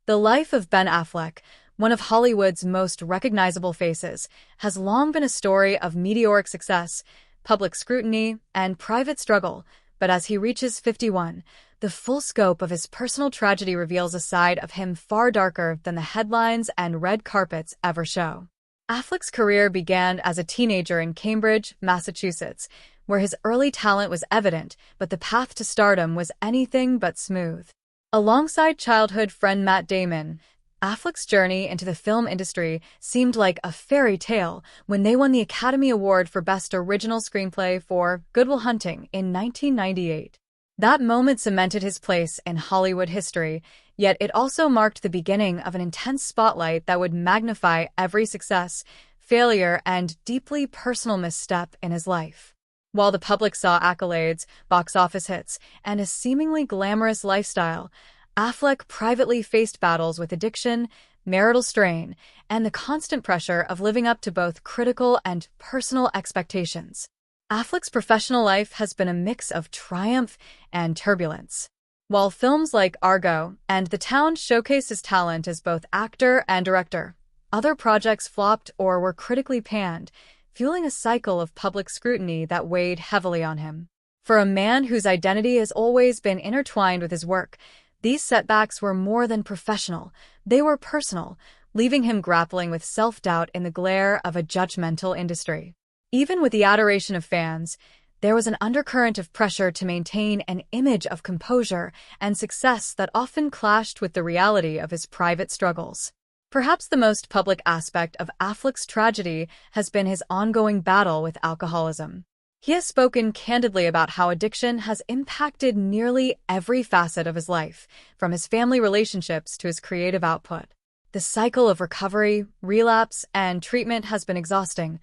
The life of Ben Affleck, one of Hollywood's most recognizable faces, has long been a story of meteoric success, public scrutiny, and private struggle, but as he reaches 51, the full scope of his personal tragedy reveals a side of him far darker than the headlines and red carpets ever show. Affleck's career began as a teenager in Cambridge, Massachusetts, where his early talent was evident, but the path to stardom was anything but smooth. Alongside childhood friend Matt Damon, Affleck's journey into the film industry seemed like a fairy tale when they won the Academy Award for Best Original Screenplay for Good Will Hunting in 1998. That moment cemented his place in Hollywood history, yet it also marked the beginning of an intense spotlight that would magnify every success, failure, and deeply personal misstep in his life. While the public saw accolades, box office hits, and a seemingly glamorous lifestyle, Affleck privately faced battles with addiction, marital strain, and the constant pressure of living up to both critical and personal expectations. Affleck's professional life has been a mix of triumph and turbulence. While films like Argo and The Town showcase his talent as both actor and director, other projects flopped or were critically panned, fueling a cycle of public scrutiny that weighed heavily on him. For a man whose identity has always been intertwined with his work, these setbacks were more than professional, they were personal, leaving him grappling with self-doubt in the glare of a judgmental industry. Even with the adoration of fans, there was an undercurrent of pressure to maintain an image of composure and success that often clashed with the reality of his private struggles. Perhaps the most public aspect of Affleck's tragedy has been his ongoing battle with alcoholism. He has spoken candidly about how addiction has impacted nearly every facet of his life, from his family relationships to his creative output. The cycle of recovery, relapse, and treatment has been exhausting,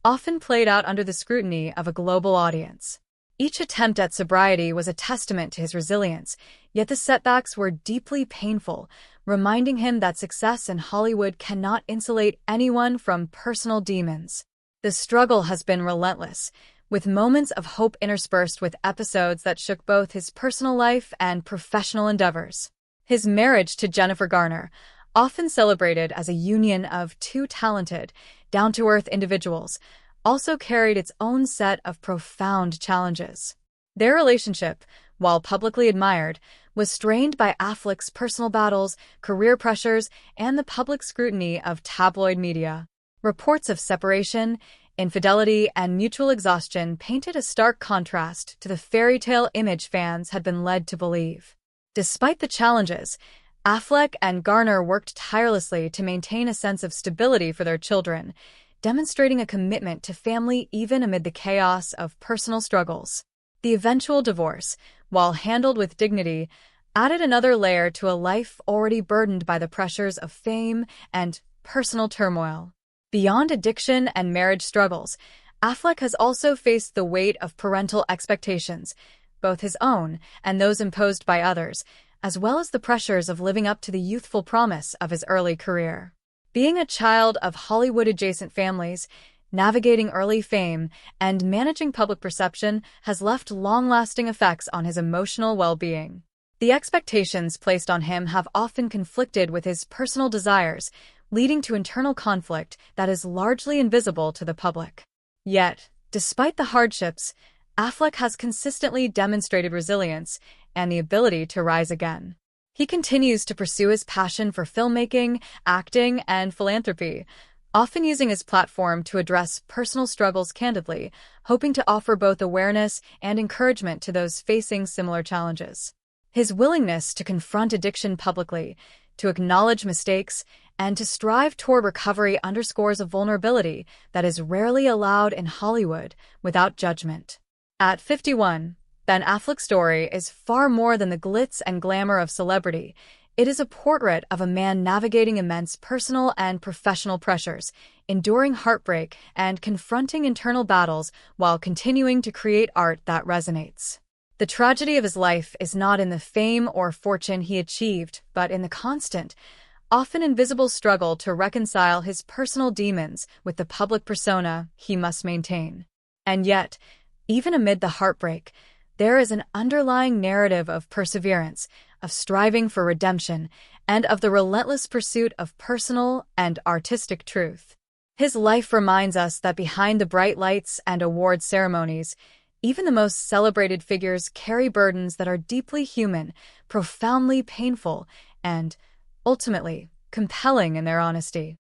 often played out under the scrutiny of a global audience. Each attempt at sobriety was a testament to his resilience, yet the setbacks were deeply painful, reminding him that success in Hollywood cannot insulate anyone from personal demons. The struggle has been relentless, with moments of hope interspersed with episodes that shook both his personal life and professional endeavors. His marriage to Jennifer Garner, often celebrated as a union of two talented, down-to-earth individuals, also carried its own set of profound challenges. Their relationship, while publicly admired, was strained by Affleck's personal battles, career pressures, and the public scrutiny of tabloid media. Reports of separation, infidelity, and mutual exhaustion painted a stark contrast to the fairy tale image fans had been led to believe. Despite the challenges, Affleck and Garner worked tirelessly to maintain a sense of stability for their children, demonstrating a commitment to family even amid the chaos of personal struggles. The eventual divorce, while handled with dignity, added another layer to a life already burdened by the pressures of fame and personal turmoil. Beyond addiction and marriage struggles, Affleck has also faced the weight of parental expectations, both his own and those imposed by others, as well as the pressures of living up to the youthful promise of his early career. Being a child of Hollywood-adjacent families, navigating early fame, and managing public perception has left long-lasting effects on his emotional well-being. The expectations placed on him have often conflicted with his personal desires, leading to internal conflict that is largely invisible to the public. Yet, despite the hardships, Affleck has consistently demonstrated resilience and the ability to rise again. He continues to pursue his passion for filmmaking, acting, and philanthropy, often using his platform to address personal struggles candidly, hoping to offer both awareness and encouragement to those facing similar challenges. His willingness to confront addiction publicly, to acknowledge mistakes, and to strive toward recovery underscores a vulnerability that is rarely allowed in Hollywood without judgment. At 51, Ben Affleck's story is far more than the glitz and glamour of celebrity. It is a portrait of a man navigating immense personal and professional pressures, enduring heartbreak, and confronting internal battles while continuing to create art that resonates. The tragedy of his life is not in the fame or fortune he achieved, but in the constant, often invisible struggle to reconcile his personal demons with the public persona he must maintain. And yet, even amid the heartbreak, there is an underlying narrative of perseverance, of striving for redemption, and of the relentless pursuit of personal and artistic truth. His life reminds us that behind the bright lights and award ceremonies, even the most celebrated figures carry burdens that are deeply human, profoundly painful, and, ultimately, compelling in their honesty.